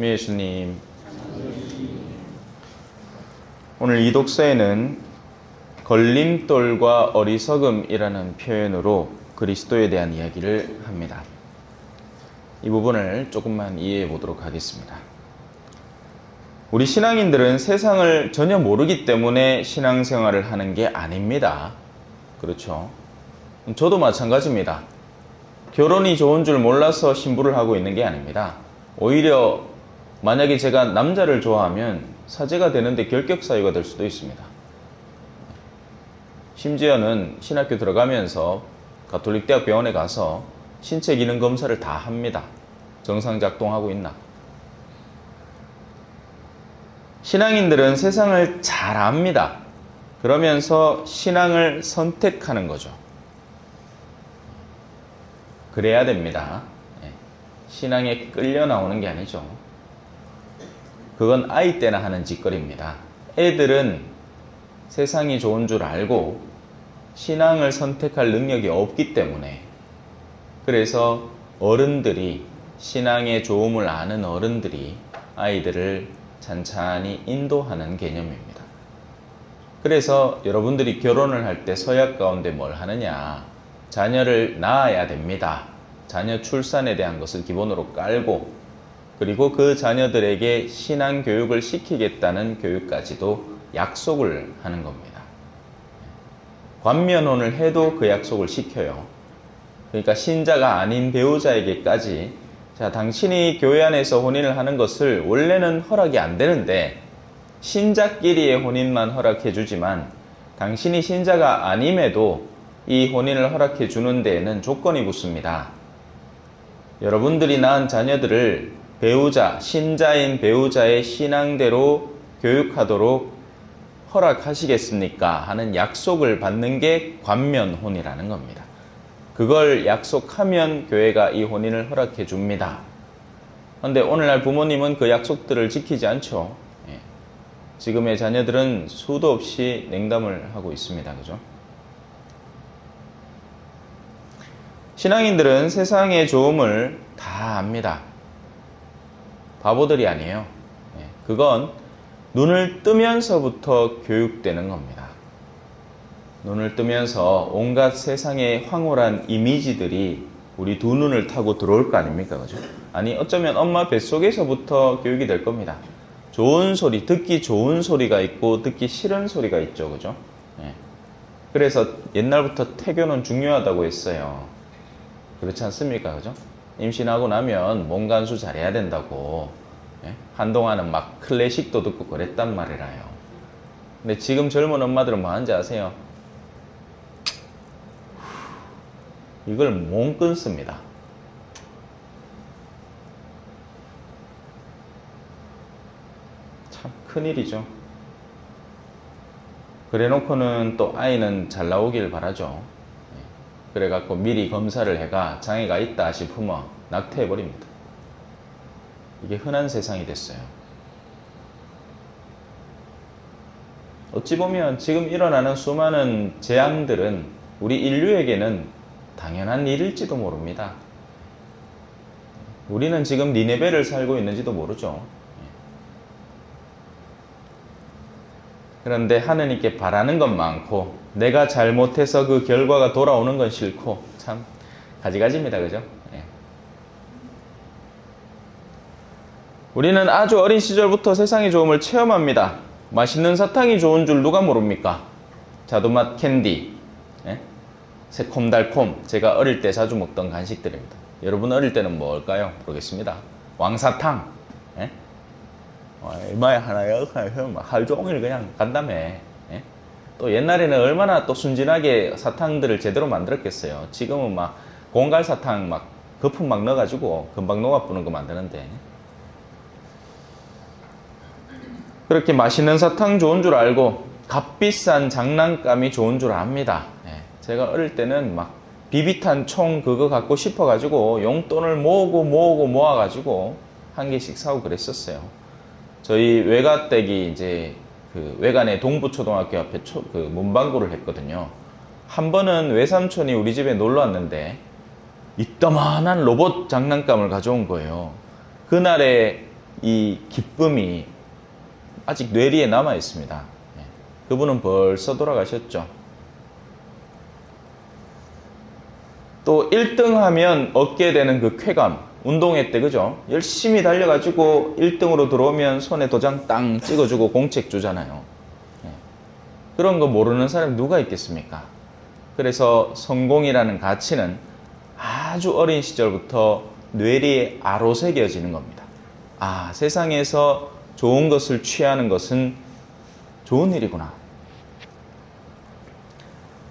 참여 예수님. 오늘 이 독서에는 걸림돌과 어리석음이라는 표현으로 그리스도에 대한 이야기를 합니다. 이 부분을 조금만 이해해 보도록 하겠습니다. 우리 신앙인들은 세상을 전혀 모르기 때문에 신앙생활을 하는 게 아닙니다. 그렇죠? 저도 마찬가지입니다. 결혼이 좋은 줄 몰라서 신부를 하고 있는 게 아닙니다. 오히려 만약에 제가 남자를 좋아하면 사제가 되는데 결격사유가 될 수도 있습니다. 심지어는 신학교 들어가면서 가톨릭대학 병원에 가서 신체 기능 검사를 다 합니다. 정상 작동하고 있나? 신앙인들은 세상을 잘 압니다. 그러면서 신앙을 선택하는 거죠. 그래야 됩니다. 신앙에 끌려 나오는 게 아니죠. 그건 아이 때나 하는 짓거리입니다. 애들은 세상이 좋은 줄 알고 신앙을 선택할 능력이 없기 때문에, 그래서 어른들이, 신앙의 좋음을 아는 어른들이 아이들을 찬찬히 인도하는 개념입니다. 그래서 여러분들이 결혼을 할 때 서약 가운데 뭘 하느냐? 자녀를 낳아야 됩니다. 자녀 출산에 대한 것을 기본으로 깔고, 그리고 그 자녀들에게 신앙 교육을 시키겠다는 교육까지도 약속을 하는 겁니다. 관면혼을 해도 그 약속을 시켜요. 그러니까 신자가 아닌 배우자에게까지, 자, 당신이 교회 안에서 혼인을 하는 것을 원래는 허락이 안 되는데 신자끼리의 혼인만 허락해 주지만 당신이 신자가 아님에도 이 혼인을 허락해 주는 데에는 조건이 붙습니다. 여러분들이 낳은 자녀들을 배우자, 신자인 배우자의 신앙대로 교육하도록 허락하시겠습니까? 하는 약속을 받는 게 관면혼이라는 겁니다. 그걸 약속하면 교회가 이 혼인을 허락해 줍니다. 그런데 오늘날 부모님은 그 약속들을 지키지 않죠. 지금의 자녀들은 수도 없이 냉담을 하고 있습니다. 그죠? 신앙인들은 세상의 좋음을 다 압니다. 바보들이 아니에요. 그건 눈을 뜨면서부터 교육되는 겁니다. 눈을 뜨면서 온갖 세상의 황홀한 이미지들이 우리 두 눈을 타고 들어올 거 아닙니까? 그죠? 아니, 어쩌면 엄마 뱃속에서부터 교육이 될 겁니다. 좋은 소리, 듣기 좋은 소리가 있고 듣기 싫은 소리가 있죠. 그죠? 그래서 옛날부터 태교는 중요하다고 했어요. 그렇지 않습니까? 그죠? 임신하고 나면 몸 간수 잘해야 된다고. 한동안은 막 클래식도 듣고 그랬단 말이라요. 근데 지금 젊은 엄마들은 뭐 하는지 아세요? 이걸 못 끊습니다. 참 큰일이죠. 그래 놓고는 또 아이는 잘 나오길 바라죠. 그래갖고 미리 검사를 해가 장애가 있다 싶으면 낙태해버립니다. 이게 흔한 세상이 됐어요. 어찌 보면 지금 일어나는 수많은 재앙들은 우리 인류에게는 당연한 일일지도 모릅니다. 우리는 지금 니네베를 살고 있는지도 모르죠. 그런데 하느님께 바라는 건 많고 내가 잘못해서 그 결과가 돌아오는 건 싫고 참 가지가지입니다. 그죠? 우리는 아주 어린 시절부터 세상의 좋음을 체험합니다. 맛있는 사탕이 좋은 줄 누가 모릅니까? 자두맛 캔디, 새콤달콤, 제가 어릴 때 자주 먹던 간식들입니다. 여러분 어릴 때는 뭘까요? 모르겠습니다. 왕사탕, 얼마에 하나요? 하루 종일 그냥 간다며. 또 옛날에는 얼마나 또 순진하게 사탕들을 제대로 만들었겠어요. 지금은 막 공갈 사탕 막 거품 막 넣어가지고 금방 녹아부는 거 만드는데. 그렇게 맛있는 사탕 좋은 줄 알고 값비싼 장난감이 좋은 줄 압니다. 제가 어릴 때는 막 비비탄 총 그거 갖고 싶어가지고 용돈을 모아가지고 한 개씩 사고 그랬었어요. 저희 외가댁이 이제 그 외간에 동부초등학교 앞에 그 문방구를 했거든요. 한 번은 외삼촌이 우리 집에 놀러 왔는데 이따만한 로봇 장난감을 가져온 거예요. 그날의 이 기쁨이 아직 뇌리에 남아 있습니다. 그분은 벌써 돌아가셨죠. 또 1등 하면 얻게 되는 그 쾌감, 운동회 때 그죠? 열심히 달려가지고 1등으로 들어오면 손에 도장 땅 찍어주고 공책 주잖아요. 그런 거 모르는 사람이 누가 있겠습니까? 그래서 성공이라는 가치는 아주 어린 시절부터 뇌리에 아로새겨지는 겁니다. 아, 세상에서 좋은 것을 취하는 것은 좋은 일이구나.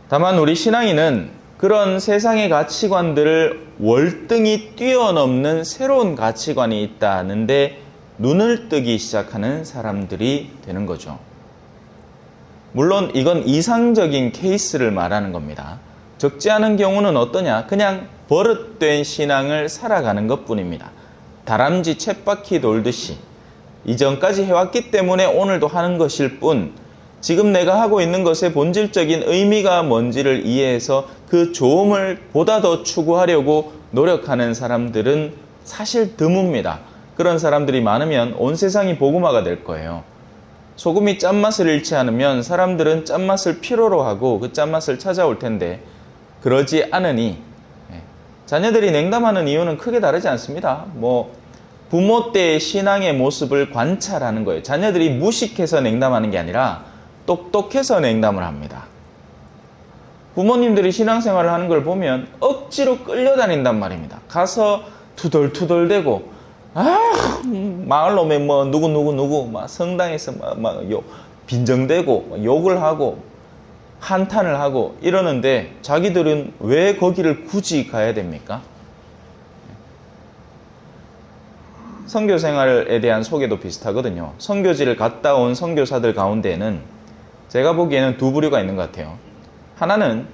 다만 우리 신앙인은 그런 세상의 가치관들을 월등히 뛰어넘는 새로운 가치관이 있다는데 눈을 뜨기 시작하는 사람들이 되는 거죠. 물론 이건 이상적인 케이스를 말하는 겁니다. 적지 않은 경우는 어떠냐? 그냥 버릇된 신앙을 살아가는 것뿐입니다. 다람쥐 쳇바퀴 돌듯이 이전까지 해왔기 때문에 오늘도 하는 것일 뿐, 지금 내가 하고 있는 것의 본질적인 의미가 뭔지를 이해해서 그 좋음을 보다 더 추구하려고 노력하는 사람들은 사실 드뭅니다. 그런 사람들이 많으면 온 세상이 복음화가 될 거예요. 소금이 짠맛을 잃지 않으면 사람들은 짠맛을 필요로 하고 그 짠맛을 찾아올 텐데, 그러지 않으니 자녀들이 냉담하는 이유는 크게 다르지 않습니다. 부모 때의 신앙의 모습을 관찰하는 거예요. 자녀들이 무식해서 냉담하는 게 아니라 똑똑해서 냉담을 합니다. 부모님들이 신앙생활을 하는 걸 보면 억지로 끌려다닌단 말입니다. 가서 투덜투덜대고, 마을 놈에 누구 막 성당에서 빈정대고 욕을 하고 한탄을 하고 이러는데, 자기들은 왜 거기를 굳이 가야 됩니까? 선교 생활에 대한 소개도 비슷하거든요. 선교지를 갔다 온 선교사들 가운데에는 제가 보기에는 두 부류가 있는 것 같아요. 하나는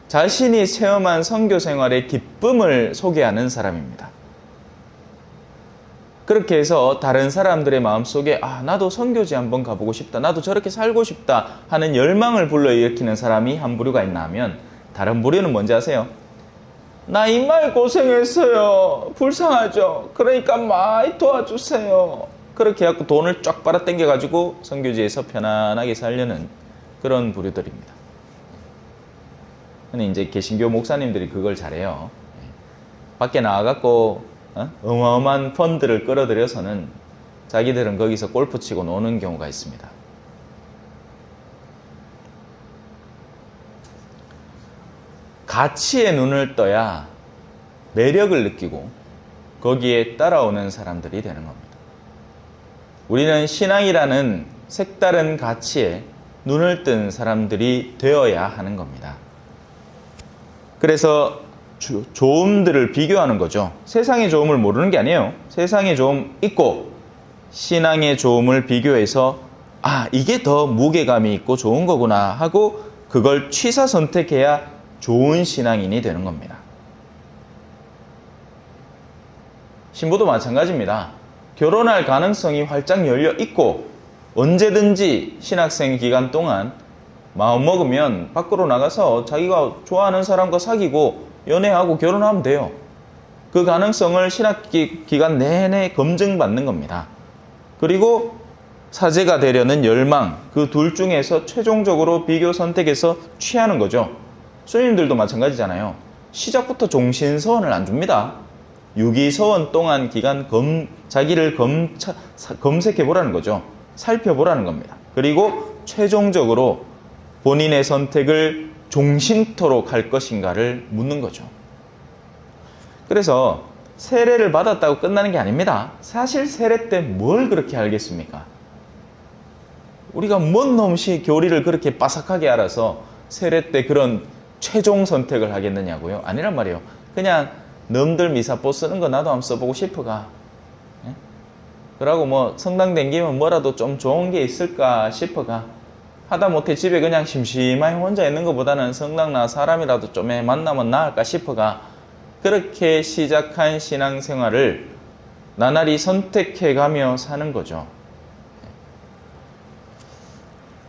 자신이 체험한 선교 생활의 기쁨을 소개하는 사람입니다. 그렇게 해서 다른 사람들의 마음속에 나도 선교지 한번 가보고 싶다, 나도 저렇게 살고 싶다 하는 열망을 불러일으키는 사람이 한 부류가 있나 하면, 다른 부류는 뭔지 아세요? 나 이마에 고생했어요. 불쌍하죠? 그러니까 많이 도와주세요. 그렇게 해갖고 돈을 쫙 빨아 당겨가지고 선교지에서 편안하게 살려는 그런 부류들입니다. 근데 이제 개신교 목사님들이 그걸 잘해요. 밖에 나와갖고 어마어마한 펀드를 끌어들여서는 자기들은 거기서 골프 치고 노는 경우가 있습니다. 가치에 눈을 떠야 매력을 느끼고 거기에 따라오는 사람들이 되는 겁니다. 우리는 신앙이라는 색다른 가치에 눈을 뜬 사람들이 되어야 하는 겁니다. 그래서 좋음들을 비교하는 거죠. 세상의 좋음을 모르는 게 아니에요. 세상의 좋음 있고 신앙의 좋음을 비교해서 이게 더 무게감이 있고 좋은 거구나 하고 그걸 취사 선택해야 좋은 신앙인이 되는 겁니다. 신부도 마찬가지입니다. 결혼할 가능성이 활짝 열려 있고 언제든지 신학생 기간 동안 마음 먹으면 밖으로 나가서 자기가 좋아하는 사람과 사귀고 연애하고 결혼하면 돼요. 그 가능성을 신학 기간 내내 검증받는 겁니다. 그리고 사제가 되려는 열망, 그 둘 중에서 최종적으로 비교 선택해서 취하는 거죠. 스님들도 마찬가지잖아요. 시작부터 종신서원을 안 줍니다. 유기서원 동안 기간 자기를 검색해보라는 거죠. 살펴보라는 겁니다. 그리고 최종적으로 본인의 선택을 종신토록 할 것인가를 묻는 거죠. 그래서 세례를 받았다고 끝나는 게 아닙니다. 사실 세례 때 뭘 그렇게 알겠습니까? 우리가 뭔 놈이 교리를 그렇게 빠삭하게 알아서 세례 때 그런 최종 선택을 하겠느냐고요? 아니란 말이에요. 그냥 놈들 미사포 쓰는 거 나도 한번 써보고 싶어가. 그러고 성당 댕기면 뭐라도 좀 좋은 게 있을까 싶어가. 하다못해 집에 그냥 심심하게 혼자 있는 것보다는 성당 나 사람이라도 좀 만나면 나을까 싶어가. 그렇게 시작한 신앙생활을 나날이 선택해가며 사는 거죠.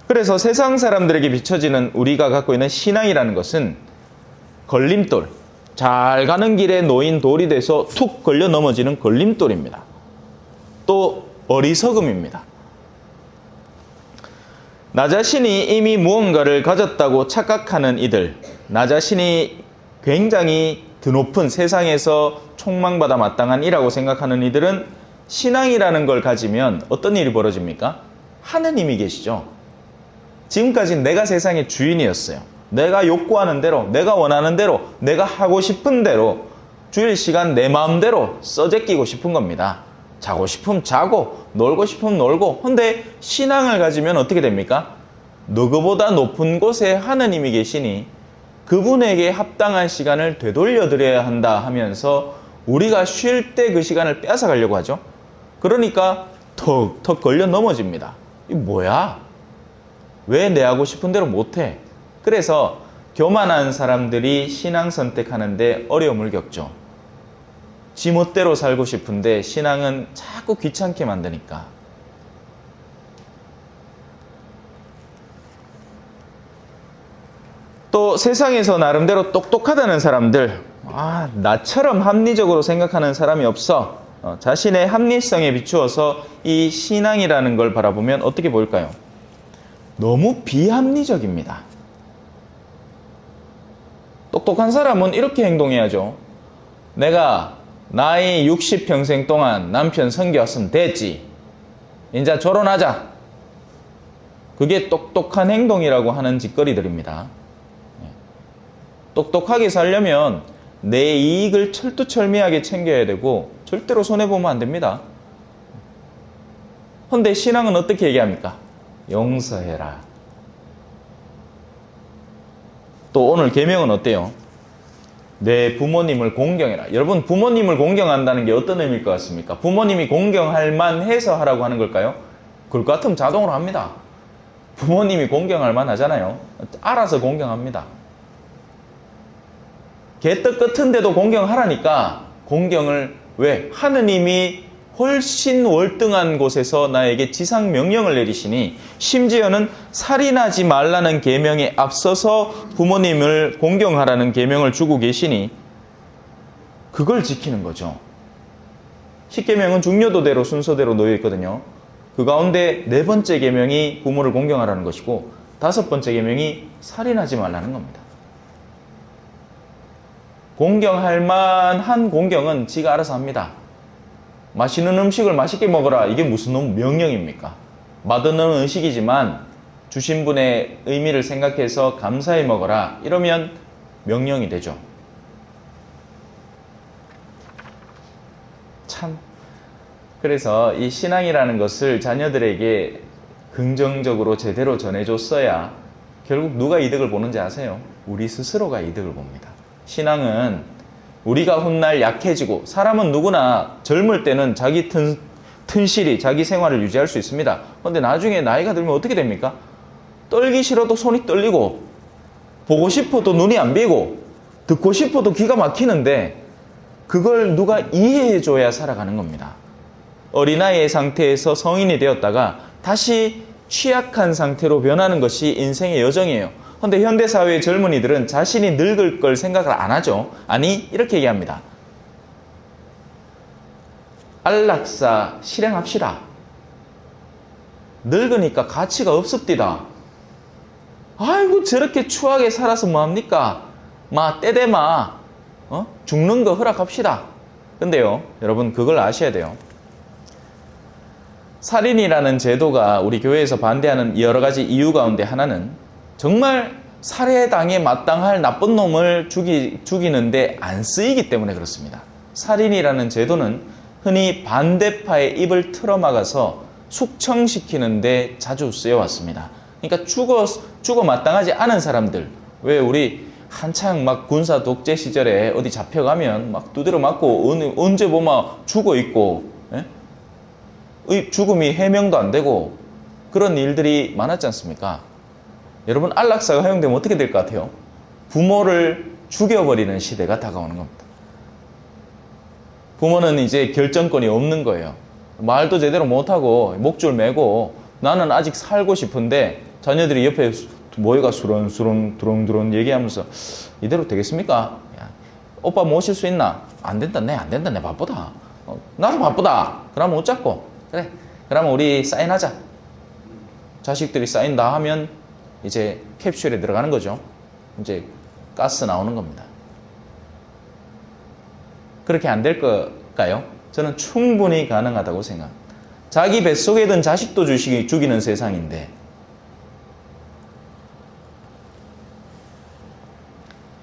그래서 세상 사람들에게 비춰지는 우리가 갖고 있는 신앙이라는 것은 걸림돌, 잘 가는 길에 놓인 돌이 돼서 툭 걸려 넘어지는 걸림돌입니다. 또 어리석음입니다. 나 자신이 이미 무언가를 가졌다고 착각하는 이들, 나 자신이 굉장히 드높은 세상에서 총망받아 마땅한 이라고 생각하는 이들은 신앙이라는 걸 가지면 어떤 일이 벌어집니까? 하느님이 계시죠. 지금까지 내가 세상의 주인이었어요. 내가 욕구하는 대로, 내가 원하는 대로, 내가 하고 싶은 대로 주일 시간 내 마음대로 써제끼고 싶은 겁니다. 자고 싶으면 자고, 놀고 싶으면 놀고. 근데 신앙을 가지면 어떻게 됩니까? 너그보다 높은 곳에 하느님이 계시니 그분에게 합당한 시간을 되돌려 드려야 한다 하면서 우리가 쉴 때 그 시간을 뺏어 가려고 하죠. 그러니까 턱 걸려 넘어집니다. 이 뭐야? 왜 내 하고 싶은 대로 못해? 그래서 교만한 사람들이 신앙 선택하는데 어려움을 겪죠. 지멋대로 살고 싶은데 신앙은 자꾸 귀찮게 만드니까. 또 세상에서 나름대로 똑똑하다는 사람들, 나처럼 합리적으로 생각하는 사람이 없어. 자신의 합리성에 비추어서 이 신앙이라는 걸 바라보면 어떻게 보일까요? 너무 비합리적입니다. 똑똑한 사람은 이렇게 행동해야죠. 내가 나이 60평생 동안 남편 섬겨왔으면 됐지. 이제 결혼하자. 그게 똑똑한 행동이라고 하는 짓거리들입니다. 똑똑하게 살려면 내 이익을 철두철미하게 챙겨야 되고 절대로 손해보면 안 됩니다. 그런데 신앙은 어떻게 얘기합니까? 용서해라. 또 오늘 계명은 어때요? 내 부모님을 공경해라. 여러분, 부모님을 공경한다는 게 어떤 의미일 것 같습니까? 부모님이 공경할 만해서 하라고 하는 걸까요? 그럴 것 같으면 자동으로 합니다. 부모님이 공경할 만하잖아요. 알아서 공경합니다. 개떡 같은데도 공경하라니까 공경을 왜? 하느님이 훨씬 월등한 곳에서 나에게 지상 명령을 내리시니 심지어는 살인하지 말라는 계명에 앞서서 부모님을 공경하라는 계명을 주고 계시니 그걸 지키는 거죠. 10계명은 중요도대로 순서대로 놓여 있거든요. 그 가운데 4번째 계명이 부모를 공경하라는 것이고 5번째 계명이 살인하지 말라는 겁니다. 공경할 만한 공경은 지가 알아서 합니다. 맛있는 음식을 맛있게 먹어라. 이게 무슨 명령입니까? 맛없는 음식이지만 주신 분의 의미를 생각해서 감사히 먹어라. 이러면 명령이 되죠. 참. 그래서 이 신앙이라는 것을 자녀들에게 긍정적으로 제대로 전해줬어야 결국 누가 이득을 보는지 아세요? 우리 스스로가 이득을 봅니다. 신앙은 우리가 훗날 약해지고 사람은 누구나 젊을 때는 자기 튼실히 자기 생활을 유지할 수 있습니다. 그런데 나중에 나이가 들면 어떻게 됩니까? 떨기 싫어도 손이 떨리고 보고 싶어도 눈이 안 비고 듣고 싶어도 귀가 막히는데 그걸 누가 이해해줘야 살아가는 겁니다. 어린아이의 상태에서 성인이 되었다가 다시 취약한 상태로 변하는 것이 인생의 여정이에요. 그런데 현대사회의 젊은이들은 자신이 늙을 걸 생각을 안 하죠. 아니, 이렇게 얘기합니다. 안락사 실행합시다. 늙으니까 가치가 없습디다. 아이고 저렇게 추하게 살아서 뭐합니까? 때대마 죽는 거 허락합시다. 근데요, 여러분 그걸 아셔야 돼요. 살인이라는 제도가 우리 교회에서 반대하는 여러 가지 이유 가운데 하나는 정말 살해당에 마땅할 나쁜 놈을 죽이는데 안 쓰이기 때문에 그렇습니다. 살인이라는 제도는 흔히 반대파의 입을 틀어막아서 숙청시키는데 자주 쓰여왔습니다. 그러니까 죽어 마땅하지 않은 사람들, 왜 우리 한창 막 군사 독재 시절에 어디 잡혀가면 막 두드려 맞고 언제 보면 죽어 있고, 죽음이 해명도 안 되고 그런 일들이 많았지 않습니까? 여러분, 안락사가 허용되면 어떻게 될 것 같아요? 부모를 죽여버리는 시대가 다가오는 겁니다. 부모는 이제 결정권이 없는 거예요. 말도 제대로 못하고 목줄 매고 나는 아직 살고 싶은데 자녀들이 옆에 모여가 수렁수렁 두렁두렁 얘기하면서 이대로 되겠습니까? 야, 오빠 모실 수 있나? 안 된다, 내 바쁘다. 나도 바쁘다. 그러면 어쩌고? 그래, 그러면 우리 사인하자. 자식들이 사인 다 하면 이제 캡슐에 들어가는 거죠. 이제 가스 나오는 겁니다. 그렇게 안 될 걸까요? 저는 충분히 가능하다고 생각합니다. 자기 뱃속에 든 자식도 죽이는 세상인데,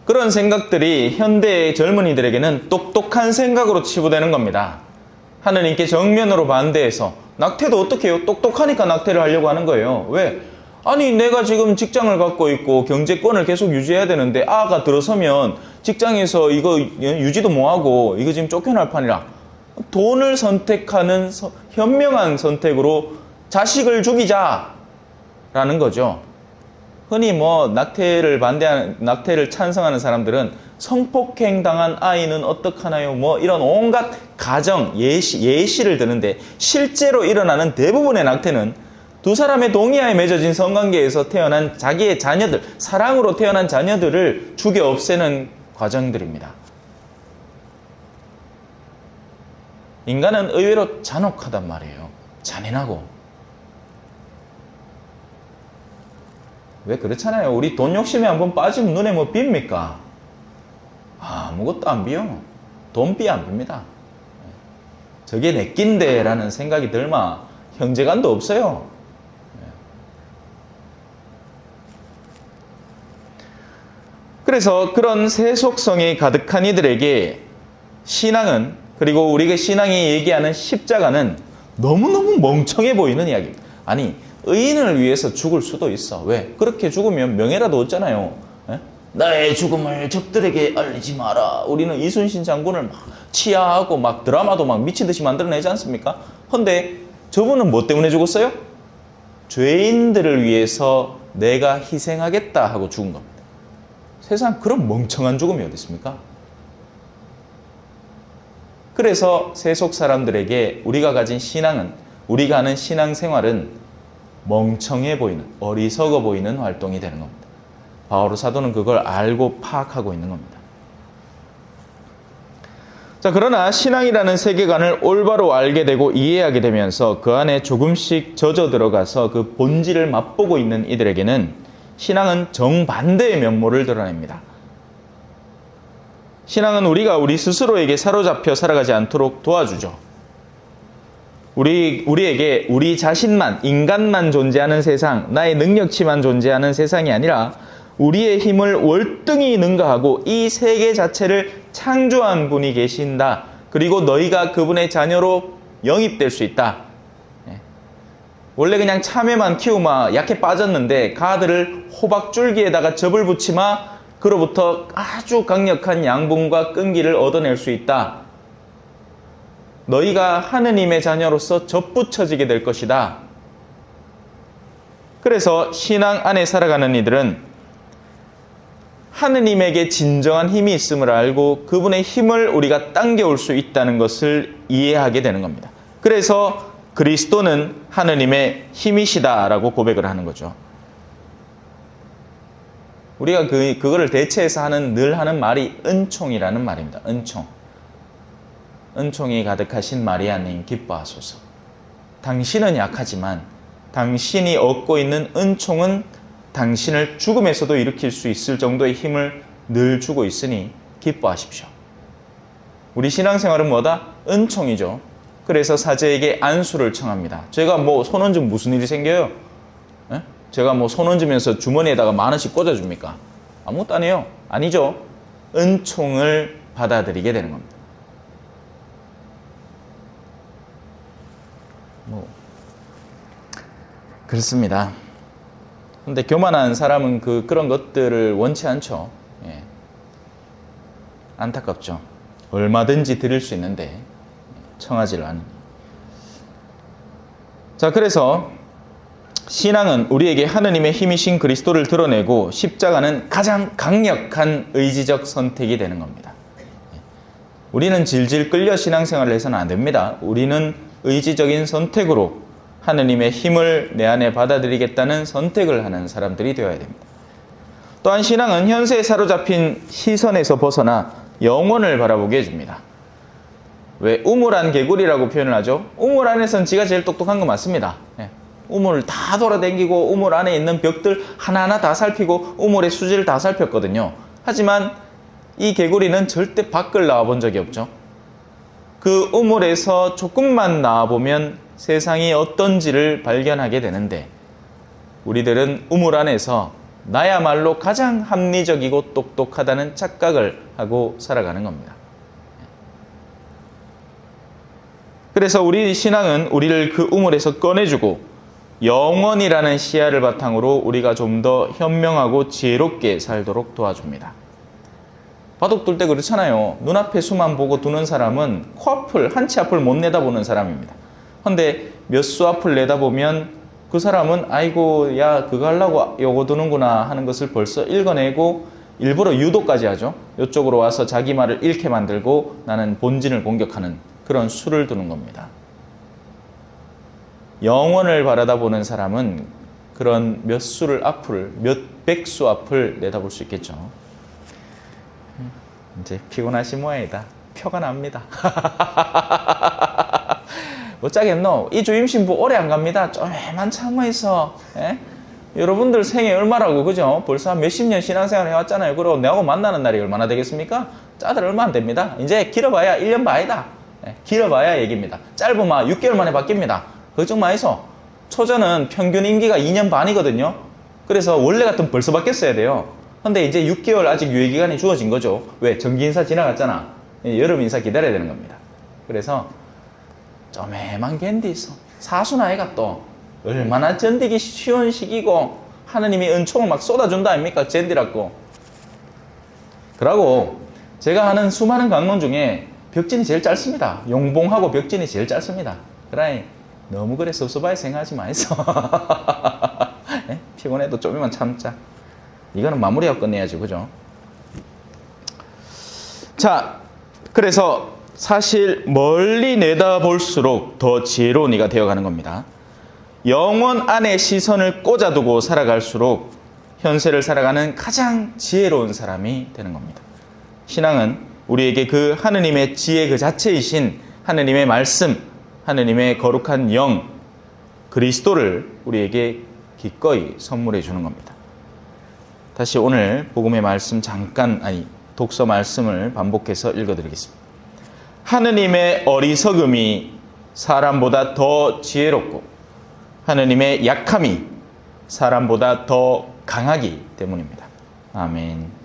그런 생각들이 현대의 젊은이들에게는 똑똑한 생각으로 치부되는 겁니다. 하느님께 정면으로 반대해서 낙태도 어떻게 해요? 똑똑하니까 낙태를 하려고 하는 거예요. 왜? 아니, 내가 지금 직장을 갖고 있고 경제권을 계속 유지해야 되는데 아가 들어서면 직장에서 이거 유지도 못하고 이거 지금 쫓겨날 판이라 돈을 선택하는 현명한 선택으로 자식을 죽이자라는 거죠. 흔히 낙태를 찬성하는 사람들은 성폭행 당한 아이는 어떡하나요? 이런 온갖 가정, 예시를 드는데, 실제로 일어나는 대부분의 낙태는 두 사람의 동의하에 맺어진 성관계에서 태어난 자기의 자녀들, 사랑으로 태어난 자녀들을 죽여 없애는 과정들입니다. 인간은 의외로 잔혹하단 말이에요. 잔인하고. 왜 그렇잖아요. 우리 돈 욕심에 한번 빠지면 눈에 뭐 빕니까? 아무것도 안 비요. 돈비 안 빕니다. 저게 내 낀데 라는 생각이 들마 형제간도 없어요. 그래서 그런 세속성이 가득한 이들에게 신앙은, 그리고 우리가 신앙이 얘기하는 십자가는 너무너무 멍청해 보이는 이야기입니다. 아니, 의인을 위해서 죽을 수도 있어. 왜? 그렇게 죽으면 명예라도 얻잖아요. 나의 죽음을 적들에게 알리지 마라. 우리는 이순신 장군을 막 치하하고 막 드라마도 막 미치듯이 만들어내지 않습니까? 근데 저분은 뭐 때문에 죽었어요? 죄인들을 위해서 내가 희생하겠다 하고 죽은 겁니다. 세상 그런 멍청한 죽음이 어디 있습니까? 그래서 세속 사람들에게 우리가 가진 신앙은, 우리가 하는 신앙생활은 멍청해 보이는, 어리석어 보이는 활동이 되는 겁니다. 바오로 사도는 그걸 알고 파악하고 있는 겁니다. 자, 그러나 신앙이라는 세계관을 올바로 알게 되고 이해하게 되면서 그 안에 조금씩 젖어 들어가서 그 본질을 맛보고 있는 이들에게는 신앙은 정반대의 면모를 드러냅니다. 신앙은 우리가 우리 스스로에게 사로잡혀 살아가지 않도록 도와주죠. 우리에게 우리 자신만, 인간만 존재하는 세상, 나의 능력치만 존재하는 세상이 아니라 우리의 힘을 월등히 능가하고 이 세계 자체를 창조한 분이 계신다. 그리고 너희가 그분의 자녀로 영입될 수 있다. 원래 그냥 참외만 키우마 약해 빠졌는데 가들을 호박줄기에다가 접을 붙이마 그로부터 아주 강력한 양분과 끈기를 얻어낼 수 있다. 너희가 하느님의 자녀로서 접붙여지게 될 것이다. 그래서 신앙 안에 살아가는 이들은 하느님에게 진정한 힘이 있음을 알고 그분의 힘을 우리가 당겨올 수 있다는 것을 이해하게 되는 겁니다. 그래서 그리스도는 하느님의 힘이시다라고 고백을 하는 거죠. 우리가 그거를 대체해서 늘 하는 말이 은총이라는 말입니다. 은총. 은총이 가득하신 마리아님 기뻐하소서. 당신은 약하지만 당신이 얻고 있는 은총은 당신을 죽음에서도 일으킬 수 있을 정도의 힘을 늘 주고 있으니 기뻐하십시오. 우리 신앙생활은 뭐다? 은총이죠. 그래서 사제에게 안수를 청합니다. 제가 손 얹으면 무슨 일이 생겨요? 제가 손 얹으면서 주머니에다가 10,000원씩 꽂아줍니까? 아무것도 아니에요. 아니죠. 은총을 받아들이게 되는 겁니다. 그렇습니다. 근데 교만한 사람은 그런 것들을 원치 않죠. 예. 안타깝죠. 얼마든지 드릴 수 있는데 청하지를 않으니. 자, 그래서 신앙은 우리에게 하느님의 힘이신 그리스도를 드러내고 십자가는 가장 강력한 의지적 선택이 되는 겁니다. 우리는 질질 끌려 신앙생활을 해서는 안 됩니다. 우리는 의지적인 선택으로 하느님의 힘을 내 안에 받아들이겠다는 선택을 하는 사람들이 되어야 됩니다. 또한 신앙은 현세에 사로잡힌 시선에서 벗어나 영혼을 바라보게 해줍니다. 왜 우물안 개구리라고 표현을 하죠? 우물 안에서는 지가 제일 똑똑한 거 맞습니다. 예. 우물을 다 돌아다니고 우물 안에 있는 벽들 하나하나 다 살피고 우물의 수질을 다 살폈거든요. 하지만 이 개구리는 절대 밖을 나와본 적이 없죠. 그 우물에서 조금만 나와보면 세상이 어떤지를 발견하게 되는데, 우리들은 우물 안에서 나야말로 가장 합리적이고 똑똑하다는 착각을 하고 살아가는 겁니다. 그래서 우리 신앙은 우리를 그 우물에서 꺼내주고 영원이라는 시야를 바탕으로 우리가 좀 더 현명하고 지혜롭게 살도록 도와줍니다. 바둑 둘 때 그렇잖아요. 눈앞에 수만 보고 두는 사람은 코앞을, 한 치 앞을 못 내다보는 사람입니다. 근데 몇 수 앞을 내다보면 그 사람은 아이고 야 그거 하려고 요거 두는구나 하는 것을 벌써 읽어내고 일부러 유도까지 하죠. 이쪽으로 와서 자기 말을 잃게 만들고 나는 본진을 공격하는 그런 수를 두는 겁니다. 영원을 바라다 보는 사람은 그런 몇 수를 앞을, 몇 백수 앞을 내다볼 수 있겠죠. 이제 피곤하신 모양이다. 표가 납니다. 어쩌겠노? 이 주임신부 오래 안 갑니다. 조그만 창모에서 여러분들 생애 얼마라고, 그죠? 벌써 한 몇십 년 신앙생활 해왔잖아요. 그리고 내하고 만나는 날이 얼마나 되겠습니까? 짜들 얼마 안 됩니다. 이제 길어봐야 1년 반이다. 길어봐야 얘기입니다. 짧으면 6개월 만에 바뀝니다. 걱정 마이소. 초전은 평균 임기가 2년 반이거든요. 그래서 원래 같으면 벌써 바뀌었어야 돼요. 근데 이제 6개월 아직 유예기간이 주어진 거죠. 왜? 정기 인사 지나갔잖아. 여름 인사 기다려야 되는 겁니다. 그래서 쪼매만 갠디 있어. 사수나이가 또 얼마나 견디기 쉬운 시기고 하느님이 은총을 막 쏟아준다 아닙니까? 젠디라고. 그러고 제가 하는 수많은 강론 중에 벽진이 제일 짧습니다. 용봉하고 벽진이 제일 짧습니다. 그러니 너무 그래 섭섭하게 생각하지 마이소. 피곤해도 좀만 참자. 이거는 마무리하고 끝내야지, 그죠? 자, 그래서 사실 멀리 내다볼수록 더 지혜로운 이가 되어가는 겁니다. 영원 안에 시선을 꽂아두고 살아갈수록 현세를 살아가는 가장 지혜로운 사람이 되는 겁니다. 신앙은 우리에게 그 하느님의 지혜 그 자체이신 하느님의 말씀, 하느님의 거룩한 영, 그리스도를 우리에게 기꺼이 선물해 주는 겁니다. 다시 오늘 복음의 말씀 독서 말씀을 반복해서 읽어드리겠습니다. 하느님의 어리석음이 사람보다 더 지혜롭고 하느님의 약함이 사람보다 더 강하기 때문입니다. 아멘.